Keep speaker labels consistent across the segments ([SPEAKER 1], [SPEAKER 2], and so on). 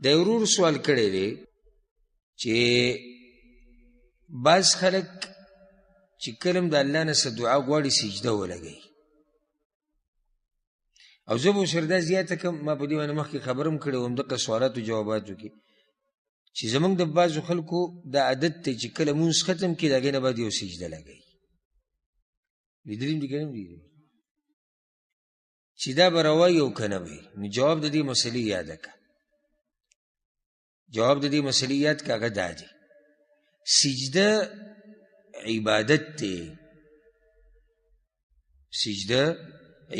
[SPEAKER 1] د ورور سوال کړی دی چې بعض خلک چې کله د الله نه څه دعا غواړي سجده ولګوي، او زه به ورسره دا زیاته کړم، ما په دې باندې مخکې خبره هم کړې وم دغه سوالاتو جواباتو کې، چې زموږ د بعضو خلکو دا عادت دی چې کله مونځ ختم کړي د هغې نه بعد یو سجده لګوي. لیدلي هم دي که نه هم دي چې دا به روا وي او که نه وي. نو جواب د دې مسلې یاده کړه، جواب د دې مسلې یاد کړه، هغه دا دی سجده عبادت دی، سجده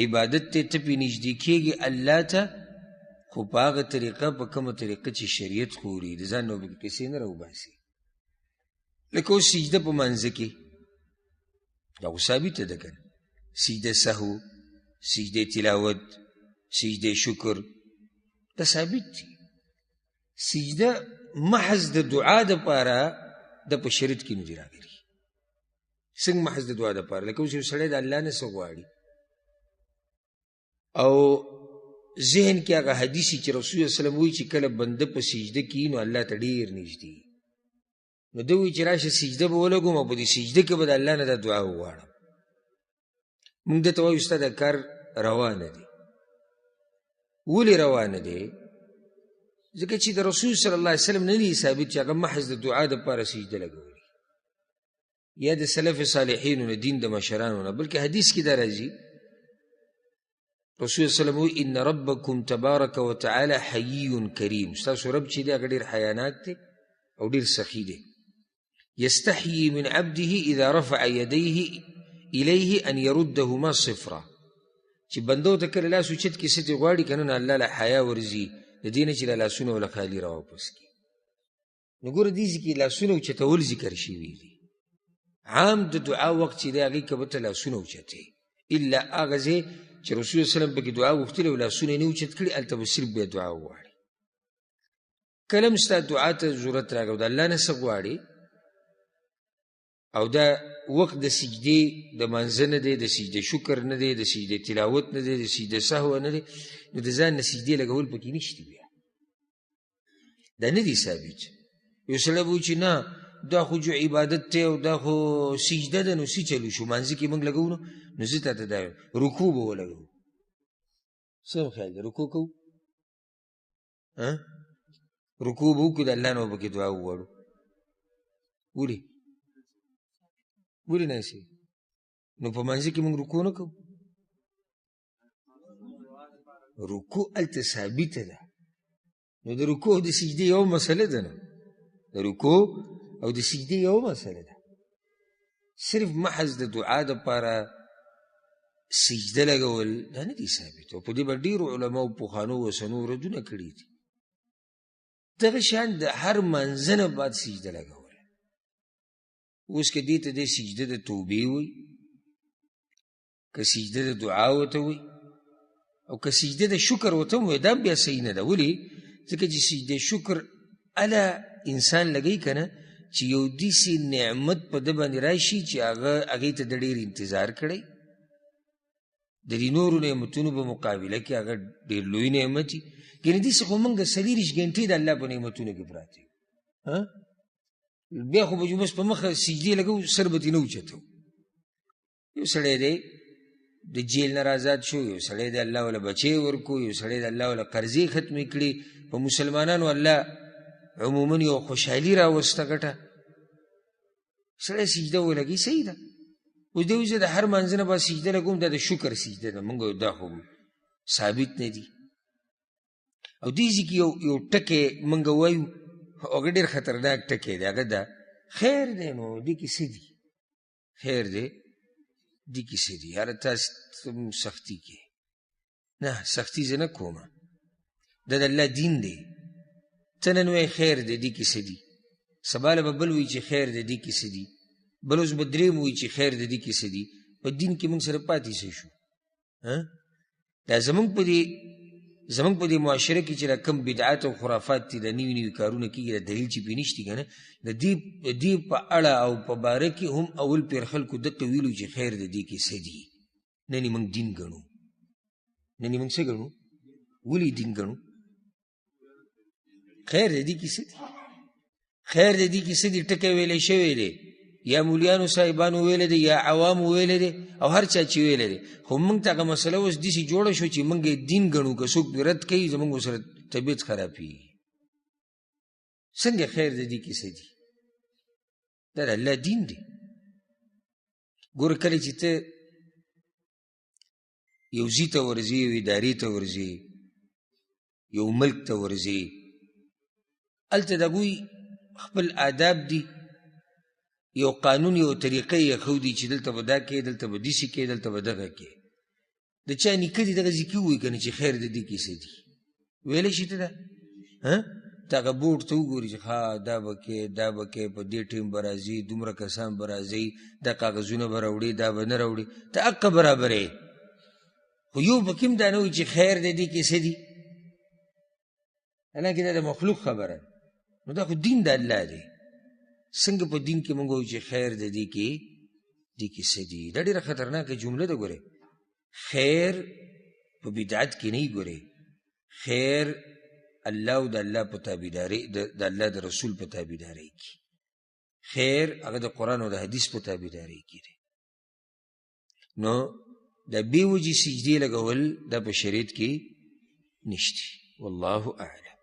[SPEAKER 1] عبادت دی، ته پې نږدې کېږي الله ته، خو په هغه طریقه په کومه طریقه چې شریعت خوري، د ځان نه به کیسې نه راوباسي. لکه اوس سجده په منځه کې دا خو ثابته ده که نه، سجده سهو، سجده تلاوت، سجده شکر، دا ثابت دي. سجده محض د دعا دپاره د په شریعت کې نه دي راغلي. څنګه محض د دعا دپاره؟ لکه اوس یو سړی د الله نه څه غواړي او ذهن کې هغه حدیثي چې رسول الله وسلم وایي چې کله بنده په سجده کې نو الله ته ډېر نږدې، نو ده وایي چې راشه سجده به ولګوم او په دې سجده کې به د الله نه دا دعا وغواړم. موږ ده ته وایو ستا دا کار روا نه دی. ولې روا نه دی؟ ځکه چې د رسول صلی الله علیه وسلم نه دی ثابت چې هغه محض د دعا دپاره سجده لګولي یا د سلف صالحینو نه، دین د مشرانو نه، بلکې حدیث کې دا راځي رسول صلی الله علیه وسلم وایي ان ربکم تبارک وتعالی حیی کریم، ستاسو رب چې دی هغه ډېر حیاناک دی او ډېر سخي دی. یستحیی من عبده اذا رفع یدیه الیه ان یردهما صفرا، چې بندو ته کله لاس اوچت کړي څه ترې غواړي که نه الله له حیا ورځي د دې نه چې له لاسونه وله خالي راواپس کړي. نو ګوره دې ځای کې لاسونه اوچتول ذکر شوي دي. عام د دعا وخت چې دی هغې که به ته لاسونه اوچتې، الا هغه ځای چې رسول الله وسلم پکې دعا غوښتلې او لاسونه یې نه اوچت کړي، هلته به صرف بیا دعا وغواړي. کله هم ستا دعا ته ضرورت راغی او د الله نه څه غواړي او دا وخت د سجدې د منځه نه دی، د سجدې شکر نه دی، د سجدې تلاوت نه دی، د سجدې سهو نه دی، نو د ځان نه سجدې لګول پکې نشته، بیا دا نه دی ثابت. یو سړی به وایي چې نه دا خو جو عبادت دی او دا خو سجده ده، نو څه چلو شو منځه کې موږ لګو نو زه تاته دا یم رکوع به ولګو. څه خیال دی رکوع کوو؟ رکوع به وکړو د الله نه به پکې دعا وغواړو. ولې نه شي؟ نو په منځه کې موږ رکوع نه کوو. رکوع هلته ثابته ده، نو د رکوع او د سجدې یو مسله ده، نو د رکوع او د سجدې یو مسله ده. صرف محض د دعا دپاره سجده لګول دا نه دي ثابت، او په دې به ډېرو علماو پخوانو اوسنو ردونه کړي دي. دغه شان د هر منځه نه بعد سجده لګول. اوس که دې ته دې سجده د توبې وایي، که سجده د دعا ورته وایي، او که سجده د شکر ورته هم وایي، دا بیا صحیح نه ده. ولې؟ ځکه چې سجده شکر اله انسان لګوي که نه چې یو داسې نعمت په ده باندې راشي چې هغې ته د ډېر انتظار کړی، د دې نورو نعمتونو په مقابله کې هغه ډېر لوی نعمت وي. یعنې داسې خو موږ 24 ګنټې د الله په نعمتونو کې پراته یو، بیا خو به بس په مخه سجدې لګو سر به ترې نه اوچتو. یو سړی دی د جیل نه آزاد شو، یو سړی دی الله وله بچی ورکو، یو سړی دی الله وله قرضې ختمې کړي، په مسلمانانو الله عموما یو خوشحالي راوسته ګټه، سړی سجده ولګي صحیح ده. اوس دی وایي زه د هر منځه نه به سجده لګوم، دا د شکر سجده ده، موږ دا خو ثابت نه دي. او دې ځای کې یو ټکی موږ وایو هغه ډېر خطرناک ټکی دی، هغه دا خیر دی. نو دې کې څه دي؟ خیر دی دې کې څه دي؟ یاره تاسې سختي کې نه، سختي زه نه کوم، دا د الله دین دی. ته نن وایې خیر دی دې کې څه دي، سبا له به بل وایي چې خیر دی دې کې څه دي، بل اوس به درېم وایي چې خیر دی دې کې څه دي. په دین کې موږ سره پاتې څه شو؟ دا زمونږ په دې معاشره کې چې دا کم بدعات او خرافات دي، د نوي نوي کارونه کېږي، د دلیل چې پې نشتي که نه، د دې په اړه او په باره کې هم اول پیر خلکو دقه ویلو چې خیر د دې کې څه دي. نن یې موږ دین ګڼو، نن یې موږ څه ګڼو؟ ولې دین ګڼو؟ خیر د دې کې څه دي؟ خیر د دې کې څه دي؟ ټکی ویلی شوی دی، یا مولیانو صاحبانو ویلی دی، یا عوامو ویلی دی، او هر چا چې ویلی دی. خو موږ ته هغه مسله اوس داسې جوړه شو چې موږ یې دین ګڼو، که څوک رد کوي زموږ ورسره طبیعت خرابېږي. څنګه خیر د دې کې څه دي؟ دا د الله دین دی. ګوره کله چې ته یو ځي ته ورځې، یو ادارې ته ورځې، یو ملک ته ورځې، هلته د هغوی خپل آداب دي، یو قانون، یو طریقه یې ښودي چې دلته به دا کوې، دلته به داسې کوې، دلته به دغه کوې. د چا نیکه دي دغسې کې ووایي که نه چې خیر د دې کې څه دي؟ ویلی شي ته ده؟ ته هغه بورډ ته وګورې چې ها دا به کوې، دا به کوې، په دې ټیم به راځي، دومره کسان به راځي، دا کاغذونه به راوړي، دا به نه راوړي، ته حقه برابرې. خو یو پکې هم دا نه وایي چې خیر د دې کې څه دي؟ حالانکې دا د مخلوق خبره ده. نو دا خو دین د الله دی. څنګه په دین کې موږ وایو چې خیر د دې کې څه دي؟ دا ډېره خطرناکه جمله ده. ګورې خیر په بدعت کې نه وي. ګورې خیر الله او د الله په تابعدارۍ، د الله د رسول په تابعدارۍ کې. خیر هغه د قرآن او د حدیث په تابعدارۍ کې دی. نو دا بې وجې سجدې لګول دا په شریعت کې نشته. والله اعلم.